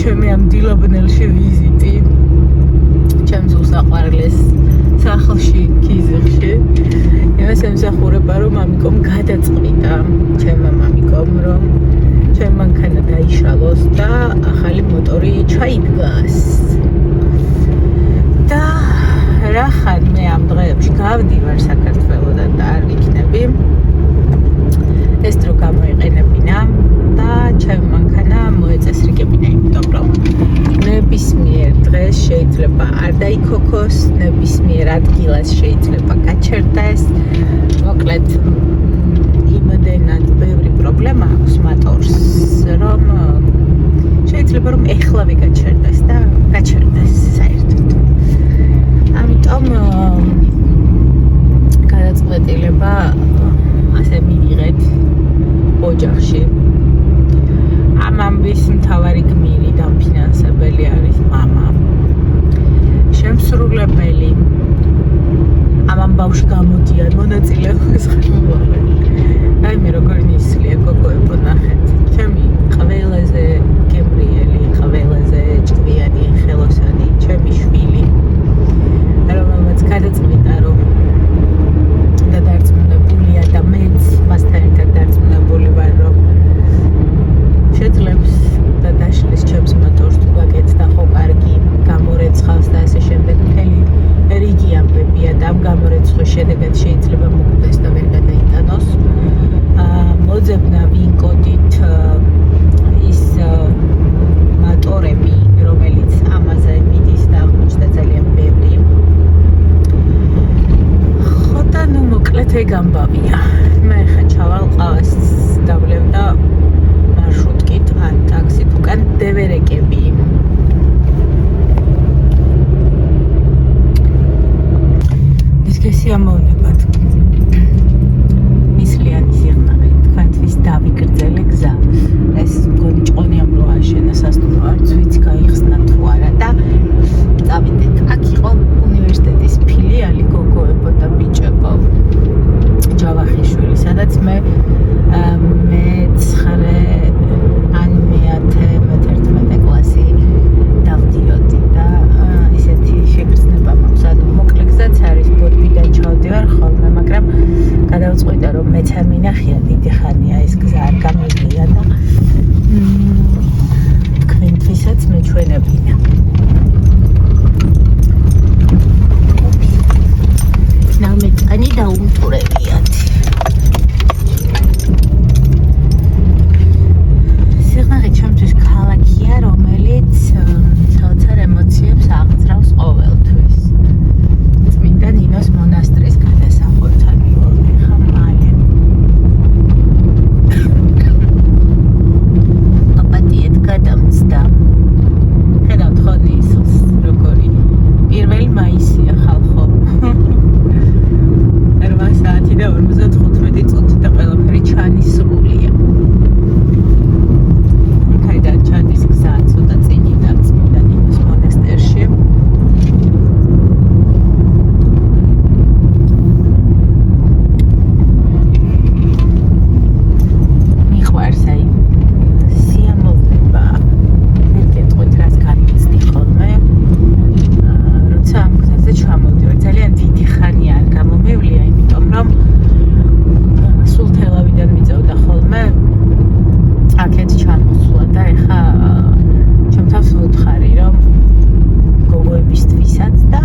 ჩემი ამ დილაბნელში ვიზიტი ჩემს უსაყვარლეს სახლში ქიზიყში იმას ემსახურება რომ მამიკომ გადაწყვიტა ჩემმა მამიკომ რომ ჩემ მანქანა დაიშალოს და ახალი მოტორი ჩაიდგას და რახან მე ამ დღეებში გავდივარ საქართველოდან და არ ვიქნები ეს დრო გამოიყენებინა და ჩემი მანქანა მოეწესრიგებინა იმიტომ რომ ნებისმიერ დღეს შეიძლება არ დაიქოქოს ნებისმიერ ადგილას შეიძლება გაჩერდეს მოკლედ იმდენად ბევრი პრობლემა აქვს მოტორს რომ შეიძლება რომ ეხლავე გაჩერდეს და გაჩერდეს საერთოდ ამიტომ გადაწყვეტილება ასე მივიღეთ ოჯახში ამ ამბის მთავარი გმირი და ფინანსებელი არის მამა შემსრულებელი ამ ამბავში გამოდიან მონაწილეობის ხელმძღვანელი აი მე როგორ ნისლია გოგოებო ნახეთ ჩემი ყველაზე გემრიელი ყველაზე ჭკვიანი ხელოსანი ჩემი შვილი რომელმაც გადაწყვიტა რომ და დარწმუნებულია და მეც მასთან ერთად დარწმუნებული ვარ რომ შეძლებს და დაშლის ჩემს მოტორს თუ გაკეთდა ხო კარგი გამორეცხავს და ასე შემდეგ მთელი რიგი ამბებია და ამ გამორეცხვის შედეგად შეიძლება მოკვდეს და ვერ გადაიტანოს მოძებნა ვინკოდით ის მოტორები რომელიც ამაზე მიდის და აღმოჩნდა ძალიან ბევრი ხო და ნუ მოკლედ ეგ ამბავია მე ხა ჩავალ ყავას დავლევ და მარშრუტკით ან ტაქსით უკან დევერეკები ის გესიამოვნებათ მისლიანი სიღნაღი თქვენთვის დავიგრძელე გზა ეს მგონი ჭყონიამ რო აშენა სასტუმრო არც ვიცი გაიხსნა თუ არა და წავიდეთ აქ იყო უნივერსიტეტის ფილიალი გოგოებო და ბიჭებო ჯავახიშვილი სადაც მე მე-11 კლასი დავდიოდი და ისეთი შეგრძნება მაქვს ანუ მოკლე გზაც არის ბოდბიდან ჩავდივარ ხოლმე მაგრამ გადავწყვიტე რომ მეც არ მინახია დიდი ხანია ეს გზა არ გამიგია და თქვენთვისაც მეჩვენებინა ნამეტანი დაუმტვრევიათ სიღნაღი ჩემთვის ქალაქია რომელიც თოთარ ემოციებს აღძრავს ყოველთვის წმინდა ნინოს მონასტრის გადასახურთან მივორდი ხა მალე აპატიეთ გადამწდა ხედავთ ხო ისოს როგორი 1 მაისია ხალხო 8 საათი და 55 წუთი და ყველაფერი ჩანისრულია ქაიდან ჩადის გზა ცოტა წინიდან წმინდა ნინოს მონასტერში მიყვარს აი სიამოვნება ვერ გეტყვით რას განიცდი ხოლმე როცა ამ გზაზე ჩამოვდივარ ძალიან დიდი ხანი არ გამომევლია იმიტომ რომ სულ თელავიდან მიწევდა ხოლმე აქეთ ჩამოსვლა და ეხა ჩემ თავს ვუთხარი რომ გოგოებისთვისაც და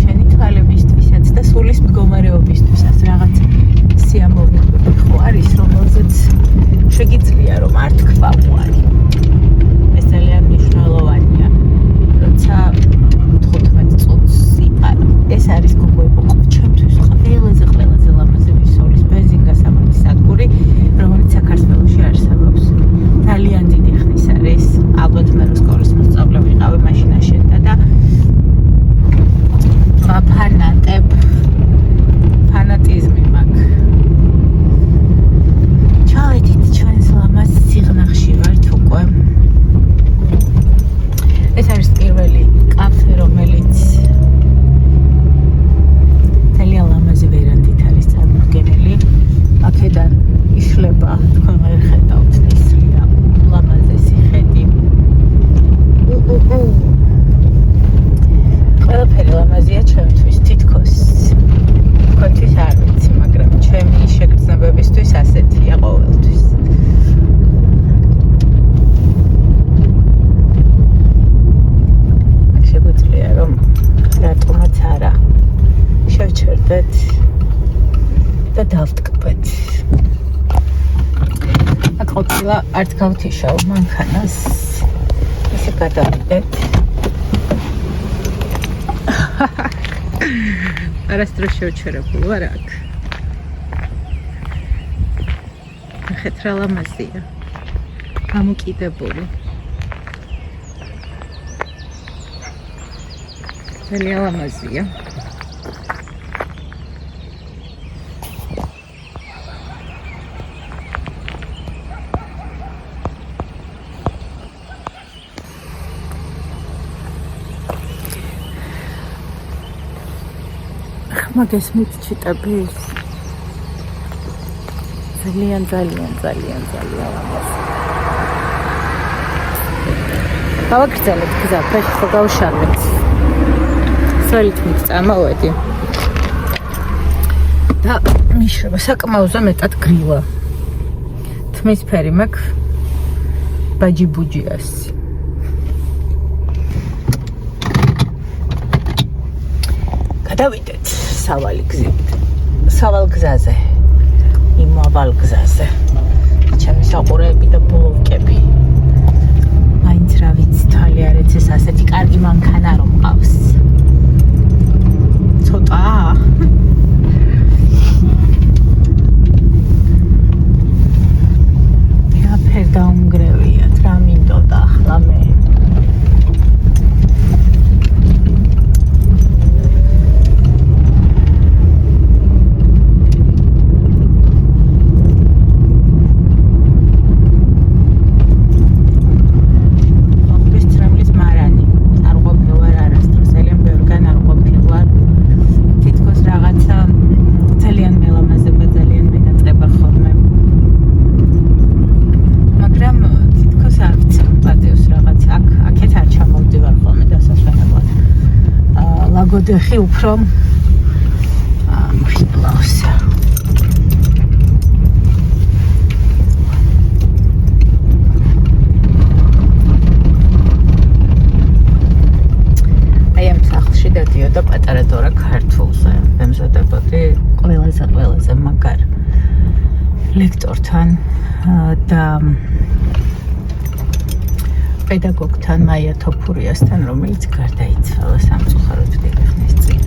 შენი თვალებისთვისაც და სულის მდგომარეობისთვისაც რაღაც სიამოვნებები ხო არის რომელზეც შეგიძლია რომ არ თქვა უარი ეს ძალიან მნიშვნელოვანია როცა 15 წუთს იპარა ეს არის გოგოებო ჩემთვის ყველაზე ლამაზი ვისოლის ბენზინგასამართი სადგური რომელიც საქართველოში არსებობს ძალიან დიდი ხნის არის ალბათ მე სკოლის მოსწავლე ვიყავი მაშინ აშენდა და ვაფანატებ ფანატიზმი მაქვს ჩავედით ჩვენს ლამაზ სიღნაღში ვართ უკვე ეს არის პირველი კაფე რომელიც და დავტკბეთ. აკავწილა არც გავთიშავ მანქანას. ისე გადავიდეთ. არასდროს შევჩერებული ვარ აქ. ნახეთ რა ლამაზია. გამოკიდებული. ძალიან ლამაზია. მაგას მიწჭიტების ძალიან ლამაზი. გავაგრძელებთ გზა, ფეხი ხო გავშალეთ. სველით მიწამოვედი. და მიშრება საკმაოზე მეტად გრილა. თმისფერი მაქვს ბაჯიბუჯიას. გადავიდეთ სავალ გზაზე. იმავალ გზაზე. ჩემი საყურეები და ბლოკები. მაინც რა ვიცი, თვალი არ ეცეს ასეთი კარგი მანქანა რომ მყავს. ცოტა. რა ფერ დაუნგრევიათ, რა მინდოდა ახლა მე. გოდეხი უფრო მხიბლავს. აი ამ სახლში დადიოდა პატარა დორა ქართულზე. ემზადებოდი ყველაზე მაგარ ლექტორთან და პედაგოგთან მაია თოფურიასთან, რომელიც გარდაიცვალა სამწუხაროდ დიდი ხნის წინ.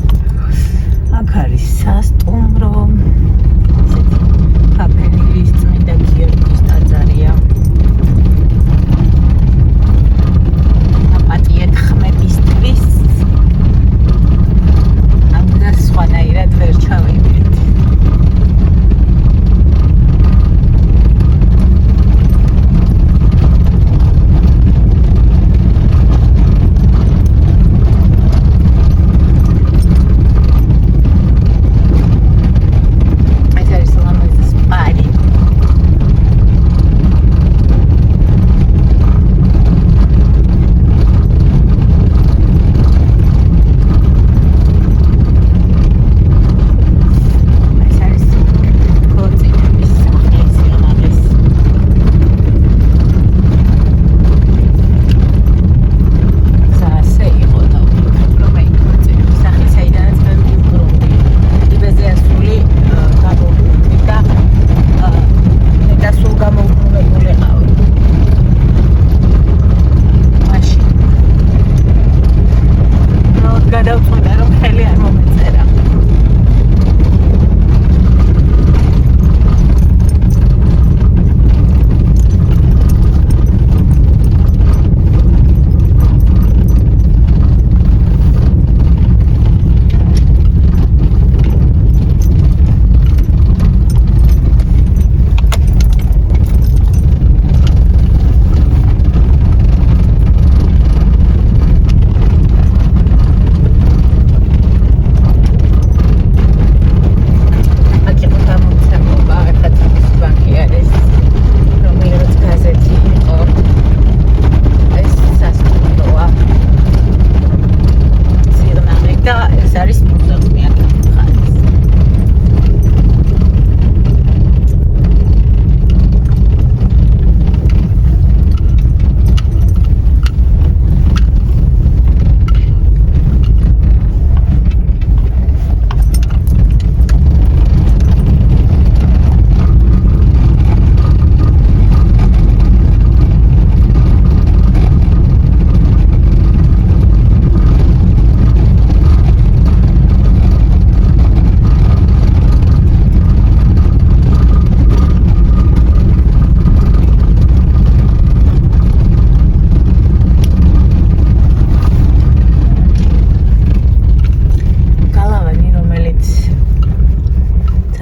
აქ არის სასტუმრო. კაფენის წმინდა გიორგის ტაძარია. აპატიეთ ხმებისთვის. ამდა სხვანაირად ვერ ჩავიდეთ.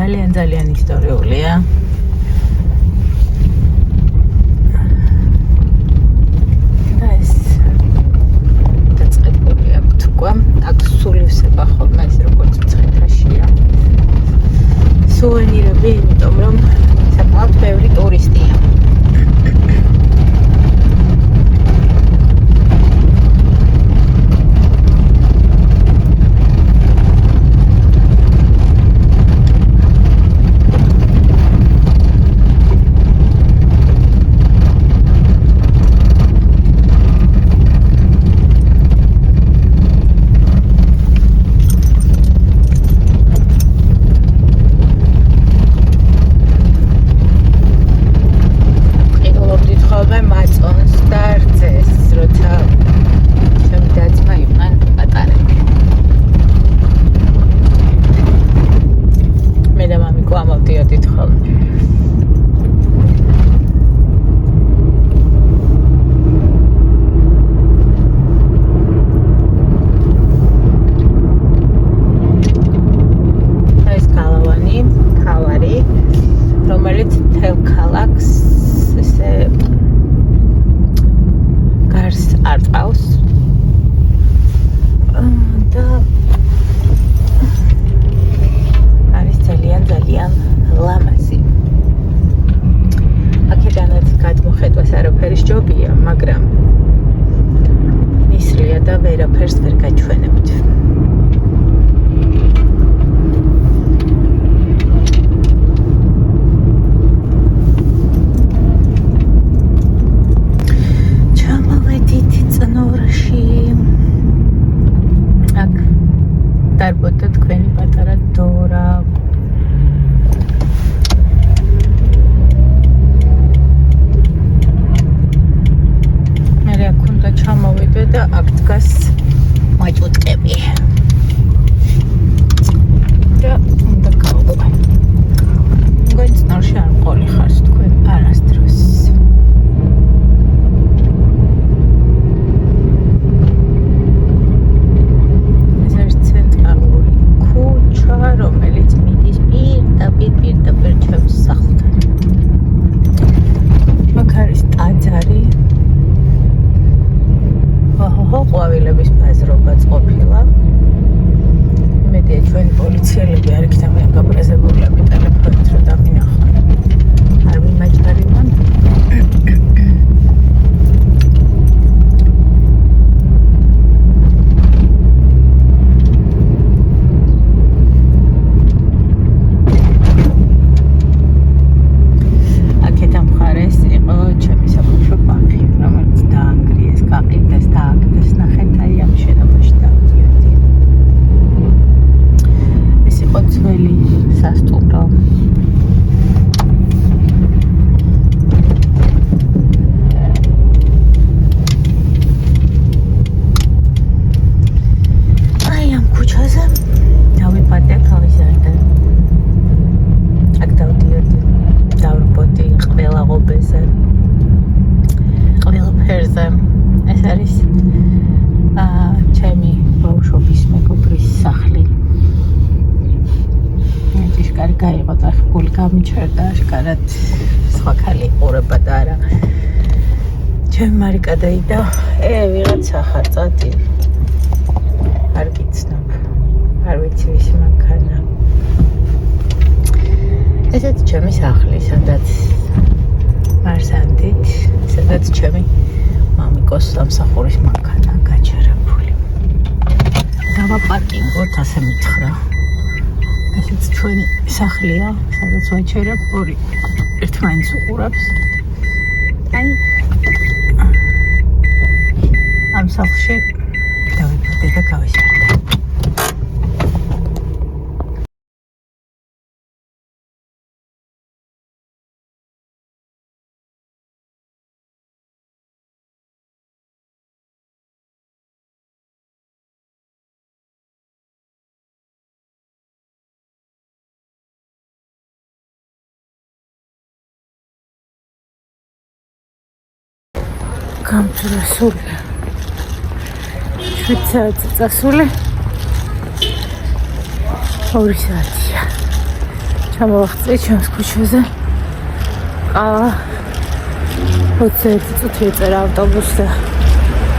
ძალიან ისტორიულია. და ეს დაწყებული აქვს თქვა, აქ სულივსება ხოლმე ეს როგორც მცხეთაშია. სუვენირები, იმიტომ რომ საკმაოდ ბევრი ტურისტია. მარიკა დაიდა, ვიღაცა ხარ წადი. არ გიცნობ. არ ვიცი ვისი მანქანა. ესეც ჩემი სახლი, სადაც მარსანდით, სადაც ჩემი მამიკოს სამსახურის მანქანა გაჩერებული. დავაპარკინგოთ, ასე მითხრა. ესეც ჩვენი სახლია, სადაც ვაჩერებ, ორი ერთმანეთს უყურებს. აი ამ სახლში დავიბადე და გავიზარდე. გამწრასული. შვიდსაათი წასული. 2 საათია. ჩამოვახწრე ჩემს ქუჩაზე. 21 წუთი ეწერა ავტობუსს და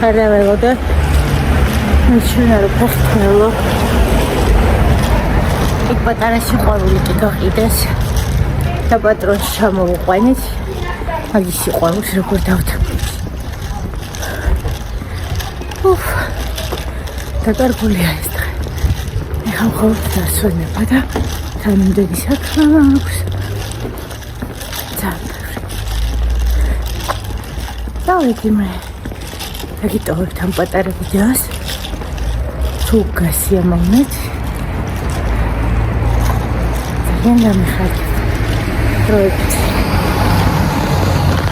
არ ავიღო. მეჩვენა რომ ფეხთმელო. იქ პატარა სიყვარული კი გაყიდეს. და პატრონს ჩამოვუყვანეთ. მაგის სიყვარულს როგორ დავთმობ. დაკარგულია ეს დღე. ეხლა მხოლოდ დასვენება და თანამდები საქმე აქვს. დავედი მე. დაგიტოვებთ ამ პატარა ვიდეოს. თუ გასიამოვნეთ. ძალიან დამიხარჯეთ. დროებით.